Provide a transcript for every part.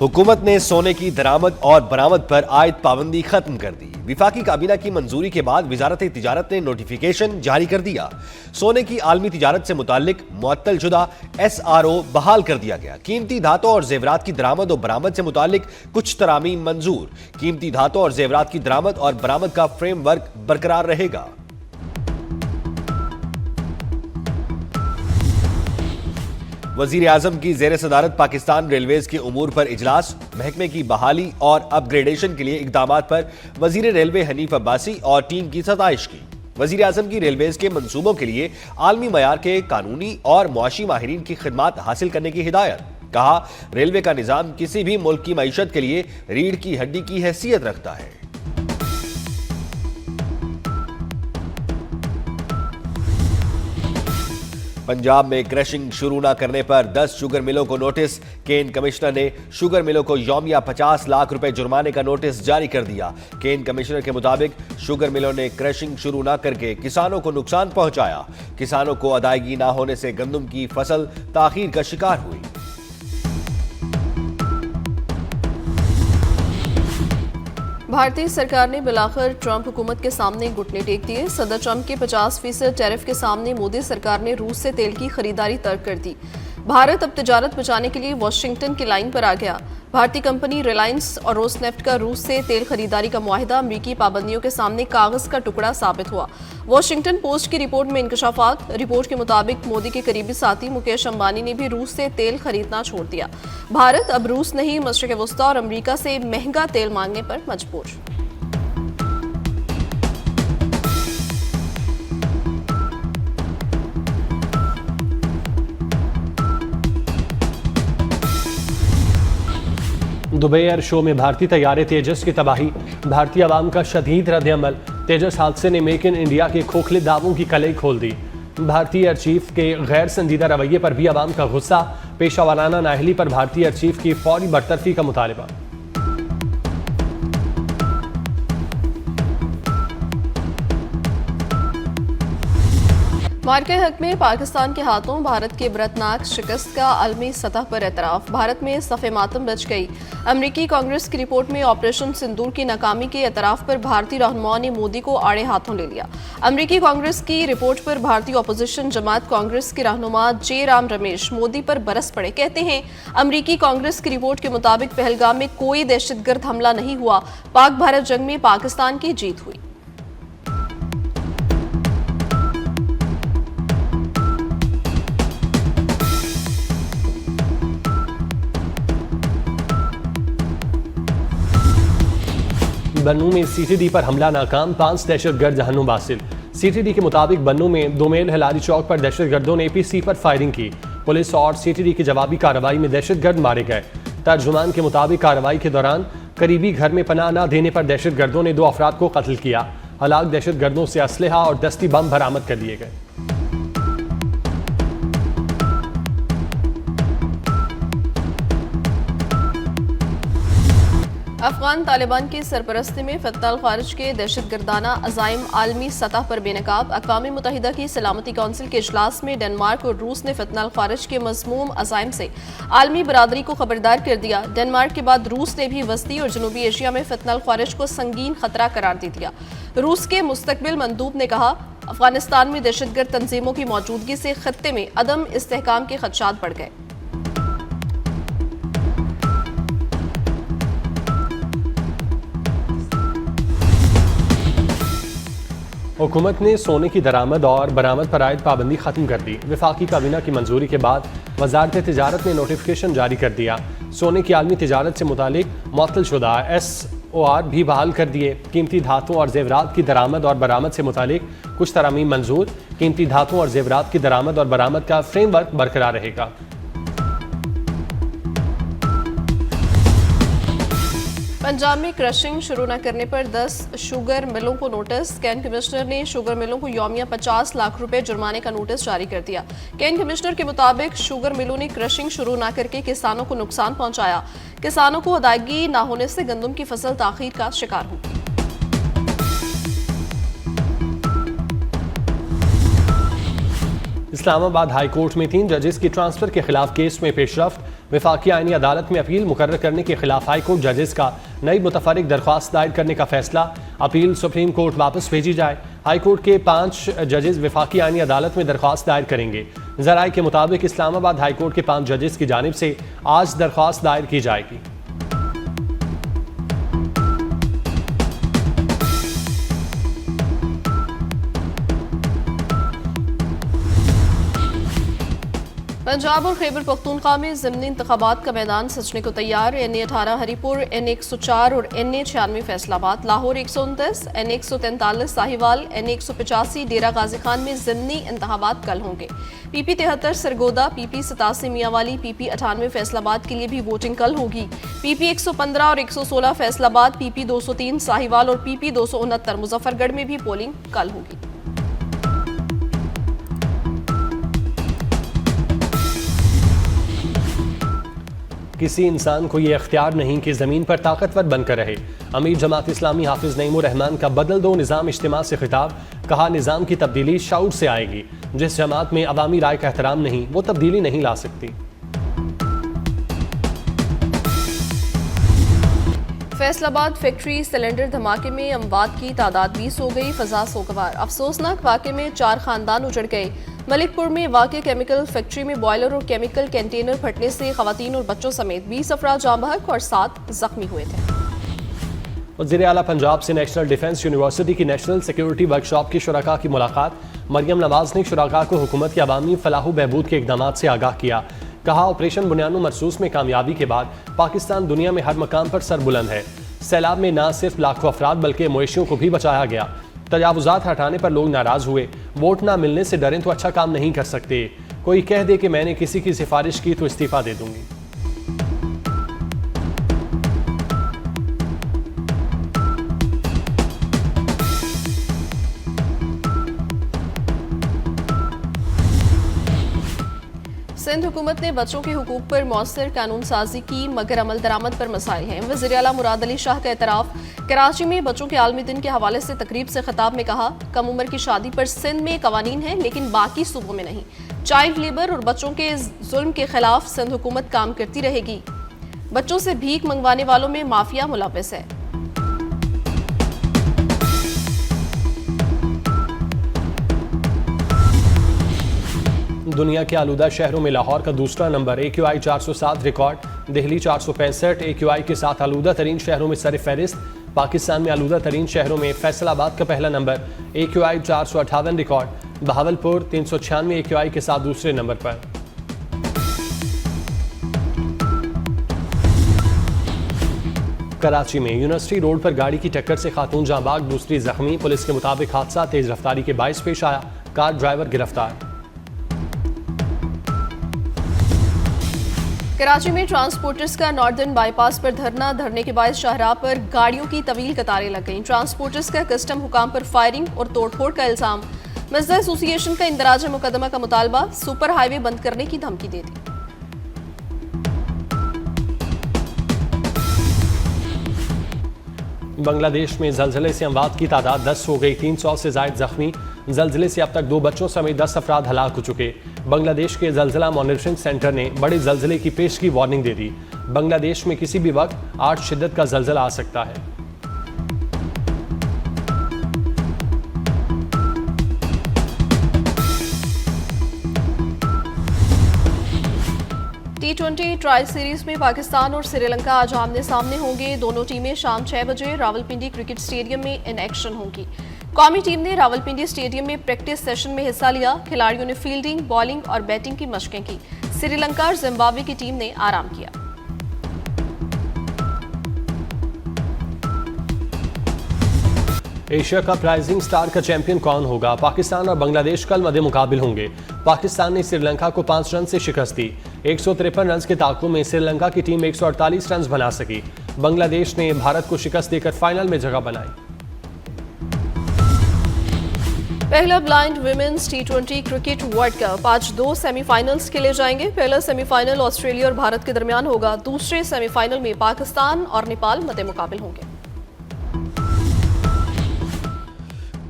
हुकूमत ने सोने की दरामद और बरामद पर आयद पाबंदी खत्म कर दी। विफाकी काबीना की मंजूरी के बाद वजारत तिजारत ने नोटिफिकेशन जारी कर दिया। सोने की आलमी तिजारत से मुताल्लिक मुअत्तल शुदा SRO बहाल कर दिया गया। कीमती धातों और जेवरात की दरामद और बरामद से मुताल्लिक कुछ तरामीम मंजूर। कीमती धातों और जेवरात की दरामद और बरामद का फ्रेमवर्क बरकरार रहेगा। वजीर आजम की जेर सदारत पाकिस्तान रेलवेज के उमूर पर इजलास। महकमे की बहाली और अपग्रेडेशन के लिए इकदामात पर वजीर रेलवे हनीफ अब्बासी और टीम की सताइश की। वजीर आजम की रेलवेज के मंसूबों के लिए आलमी मयार के कानूनी और मुआशी माहिरीन की खिदमात हासिल करने की हिदायत। कहा, रेलवे का निजाम किसी भी मुल्क की मईशत के लिए रीढ़ की हड्डी की हैसियत रखता है। पंजाब में क्रशिंग शुरू न करने पर 10 शुगर मिलों को नोटिस। केन कमिश्नर ने शुगर मिलों को यौमिया 50 लाख रुपए जुर्माने का नोटिस जारी कर दिया। केन कमिश्नर के मुताबिक शुगर मिलों ने क्रशिंग शुरू न करके किसानों को नुकसान पहुंचाया। किसानों को अदायगी न होने से गंदम की फसल ताखीर का शिकार हुई। भारतीय सरकार ने बिलाखिर ट्रंप हुकूमत के सामने घुटने टेक दिए। सदर ट्रंप के 50% टैरिफ के सामने मोदी सरकार ने रूस से तेल की खरीदारी तर्क कर दी। भारत अब तिजारत बचाने के लिए वाशिंगटन की लाइन पर आ गया। भारतीय कंपनी रिलायंस और रोसनेफ्ट का रूस से तेल खरीदारी का मुआहिदा अमरीकी पाबंदियों के सामने कागज का टुकड़ा साबित हुआ। वाशिंगटन पोस्ट की रिपोर्ट में इंकशाफात। रिपोर्ट के मुताबिक मोदी के करीबी साथी मुकेश अंबानी ने भी रूस से तेल खरीदना छोड़ दिया। भारत अब रूस नहीं, मशरिक वस्ता और अमरीका से महंगा तेल मांगने पर मजबूर। दुबई एयर शो में भारतीय तैयारे तेजस की तबाही। भारतीय आवाम का शदीद रद्द-ए-अमल। तेजस हादसे ने मेक इन इंडिया के खोखले दावों की कलई खोल दी। भारतीय एयर चीफ के गैर संजीदा रवैये पर भी आवाम का गुस्सा। पेशा वाराना नाअहली पर भारतीय एयर चीफ की फौरी बरतरफी का मुतालबा। मार्के हक में पाकिस्तान के हाथों भारत की इबरतनाक शिकस्त का आलमी सतह पर एतराफ। भारत में सफ़े मातम बच गई। अमरीकी कांग्रेस की रिपोर्ट में ऑपरेशन सिंदूर की नाकामी के एतराफ पर भारतीय रहनुमाओं ने मोदी को आड़े हाथों ले लिया। अमरीकी कांग्रेस की रिपोर्ट पर भारतीय अपोजिशन जमात कांग्रेस के रहनुमा जे राम रमेश मोदी पर बरस पड़े। कहते हैं, अमरीकी कांग्रेस की रिपोर्ट के मुताबिक पहलगाम में कोई दहशतगर्द हमला नहीं हुआ। पाक भारत जंग में पाकिस्तान की जीत हुई। बन्नू में CTD पर हमला नाकाम, 5 दहशतगर्द जहन्नुम हासिल। CTD के मुताबिक बन्नू में 2 मेल हिलारी चौक पर दहशतगर्दों ने APC पर फायरिंग की। पुलिस और CTD की जवाबी कार्रवाई में दहशतगर्द मारे गए। तर्जुमान के मुताबिक कार्रवाई के दौरान करीबी घर में पनाह न देने पर दहशतगर्दों ने 2 अफराद को कत्ल किया। हलाक दहशतगर्दों से असलहा और दस्ती बम बरामद कर लिए गए। अफगान तालिबान की सरपरस्ती में फतह खारिज के दहशतगर्दाना अज़ाइम आलमी सतह पर बेनकाब। अक़वाम मुत्तहिदा की सलामती कौंसिल के इजलास में डेनमार्क और रूस ने फतह खारिज के मज़मूम अज़ाइम से आलमी बरादरी को खबरदार कर दिया। डेनमार्क के बाद रूस ने भी वस्ती और जनूबी एशिया में फतह खारिज को संगीन खतरा करार दे दिया। रूस के मुस्तकबिल मंदूब ने कहा, अफगानिस्तान में दहशतगर्द तंजीमों की मौजूदगी से खत्ते में अदम इस्तेहकाम के खदशात बढ़ गए। हुकूमत ने सोने की दरामद और बरामद पर आयद पाबंदी खत्म कर दी। वफाकी काबीना की मंजूरी के बाद वजारत तिजारत ने नोटिफिकेशन जारी कर दिया। सोने की आलमी तिजारत से मुतालिक मुअत्तल शुदा SOR भी बहाल कर दिए। कीमती धातों और जेवरात की दरामद और बरामद से मुतालिक कुछ तरामीम मंजूर। कीमती धातों और जेवरात की दरामद और बरामद का फ्रेमवर्क बरकरार रहेगा। पंजाब में क्रशिंग शुरू न करने पर 10 शुगर मिलों को नोटिस। कैन कमिश्नर ने शुगर मिलों को यौमिया 50 लाख रुपए जुर्माने का नोटिस जारी कर दिया। कैन कमिश्नर के मुताबिक शुगर मिलों ने क्रशिंग शुरू न करके किसानों को नुकसान पहुंचाया। किसानों को अदायगी न होने से गंदम की फसल ताखीर का शिकार हुई। इस्लामाबाद हाई कोर्ट में 3 जजेस की ट्रांसफर के खिलाफ केस में पेशरफ्त। वफाकी आईनी अदालत में अपील मुकर्रर करने के खिलाफ हाई कोर्ट जजेस का नई मुतफरिक दरख्वास्त दायर करने का फैसला। अपील सुप्रीम कोर्ट वापस भेजी जाए। हाई कोर्ट के 5 जजेस वफाकी आईनी अदालत में दरख्वास्त दायर करेंगे। जराये के मुताबिक इस्लामाबाद हाई कोर्ट के 5 जजेस की जानिब से आज दरख्वास्त दायर की जाएगी। पंजाब और खैबर पख्तूनख्वा में ज़िमनी इंतखाबात का मैदान सजने को तैयार। NA 18 हरीपुर, NA 104 और NA 96 Faisalabad, Lahore 129, NA 143 Sahiwal, NA 185 डेरा गाजी खान में ज़िमनी इंतखाबात कल होंगे। PP 73 Sargodha, PP 87 Mianwali, PP 98 Faisalabad के लिए भी वोटिंग कल होगी। PP 115 और 116 फैसलाबाद, PP 203 साहिवाल और PP 269 मुजफ्फरगढ़ में भी पोलिंग कल होगी। किसी इंसान को ये इख्तियार नहीं कि ज़मीन पर ताकतवर बनकर रहे। अमीर जमात इस्लामी हाफिज नईमुर रहमान का बदल दो निज़ाम इज्तिमा से खिताब। कहा, निज़ाम की तब्दीली शऊर से आएगी। जिस जमात में अवामी राय का एहतराम नहीं, वो तब्दीली नहीं ला सकती। फैसलाबाद फैक्ट्री सिलेंडर धमाके में अमवात की तादाद 20 हो गई, फजा सोगवार। अफसोसनाक वाक़े में 4 खानदान उजड़ गए। मलिकपुर में वाक़े केमिकल फैक्ट्री में बॉयलर और केमिकल कंटेनर फटने से खवातीन और बच्चों समेत 20 अफराद जाँ बहक और 7 जख्मी हुए थे। वज़ीर आला पंजाब से नेशनल डिफेंस यूनिवर्सिटी की नेशनल सिक्योरिटी वर्कशॉप की शुरका की मुलाकात। मरियम नवाज ने शुरका को हुकूमत की अवामी फलाह बहबूद के इक़दामात से आगाह किया। कहा, ऑपरेशन बुनियानो मरसूस में कामयाबी के बाद पाकिस्तान दुनिया में हर मकाम पर सरबुलंद है। सैलाब में न सिर्फ लाखों अफराद बल्कि मवेशियों को भी बचाया गया। तजावुज़ात हटाने पर लोग नाराज़ हुए। वोट ना मिलने से डरें तो अच्छा काम नहीं कर सकते। कोई कह दे कि मैंने किसी की सिफारिश की तो इस्तीफ़ा दे दूंगी। सिंध हुकूमत ने बच्चों के हुकूक पर मौसर कानून साजी की, मगर अमल दरामद पर मसाइल हैं। वज़ीर आला मुराद अली शाह का एतराफ़। कराची में बच्चों के आलमी दिन के हवाले से तकरीब से खिताब में कहा, कम उम्र की शादी पर सिंध में कवानीन हैं लेकिन बाकी सूबों में नहीं। चाइल्ड लेबर और बच्चों के जुल्म के खिलाफ सिंध हुकूमत काम करती रहेगी। बच्चों से भीख मंगवाने वालों में माफिया मुलव्वस है। दुनिया के आलूदा शहरों में लाहौर का दूसरा number, AQI 407 record. Delhi 465 AQI के साथ आलूदा तरीन शहरों में सर फहरिस्त। पाकिस्तान में आलूदा तरीन शहरों में फैसलाबाद का पहला number, AQI 458 record. Bahawalpur 396 AQI के साथ दूसरे नंबर पर। कराची में यूनिवर्सिटी रोड पर गाड़ी की टक्कर से खातून जाँ बाग, दूसरी जख्मी। पुलिस के मुताबिक हादसा तेज रफ्तारी के बाइस पेश आया। कार ड्राइवर गिरफ्तार। कराची में ट्रांसपोर्टर्स का नॉर्दर्न बाईपास पर धरने के बायस शाहराह पर गाड़ियों की तवील कतारें लग गईं। ट्रांसपोर्टर्स का कस्टम हुकाम पर फायरिंग और तोड़फोड़ का इल्जाम। मजदा एसोसिएशन का इंदराज मुकदमा का मुतालबा। सुपर हाईवे बंद करने की धमकी दे दी। बांग्लादेश में जल्जले से अमवात की तादाद 10 हो गई, 300 से जायद जख्मी। जल्जले से अब तक 2 बच्चों समेत 10 अफराद हलाक हो चुके। बांग्लादेश के जल्जला मॉनिटरिंग सेंटर ने बड़े जल्जले की पेशगी वार्निंग दे दी। बांग्लादेश में किसी भी वक्त 8 शिद्दत का जल्जला आ सकता है। T20 ट्रायल सीरीज में पाकिस्तान और श्रीलंका आज आमने सामने होंगे। दोनों टीमें शाम 6 बजे रावलपिंडी क्रिकेट स्टेडियम में इन एक्शन होंगी। कौमी टीम ने रावलपिंडी स्टेडियम में प्रैक्टिस सेशन में हिस्सा लिया। खिलाड़ियों ने फील्डिंग, बॉलिंग और बैटिंग की मशकें की। श्रीलंका और जिम्बाब्वे की टीम ने आराम किया। एशिया कप राइजिंग स्टार का चैंपियन कौन होगा? पाकिस्तान और बांग्लादेश कल मद्दे मुकाबिल होंगे। पाकिस्तान ने श्रीलंका को 5 रन से शिकस्त दी। 153 रन के ताक़ुब में श्रीलंका की टीम 148 रन बना सकी। बांग्लादेश ने भारत को शिकस्त देकर फाइनल में जगह बनाई। पहला blind women's T20 cricket world cup आज 2 सेमीफाइनल्स के लिए जाएंगे। पहला सेमीफाइनल ऑस्ट्रेलिया और भारत के दरमियान होगा। दूसरे सेमीफाइनल में पाकिस्तान और नेपाल मद्दे मुकाबिल होंगे।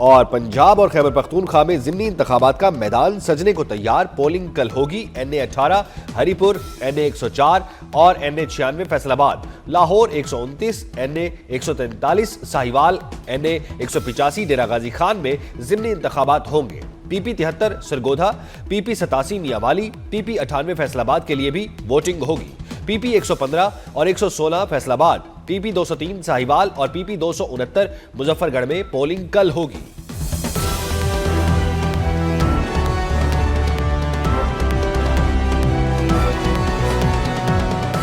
और पंजाब और खैबर पख्तूनख्वा में ज़िमनी इंतखाबात का मैदान सजने को तैयार। पोलिंग कल होगी। NA 18 हरीपुर, NA 104 और NA 96 Faisalabad, Lahore 129, NA 143 Sahiwal, NA 185 डेरा गाजी खान में ज़िमनी इंतखाबात होंगे। PP 73 Sargodha, PP 87 Mianwali, PP 98 Faisalabad के लिए भी वोटिंग होगी। PP 115 और 116 फैसलाबाद, PP 203 साहिवाल और PP 269 मुजफ्फरगढ़ में पोलिंग कल होगी।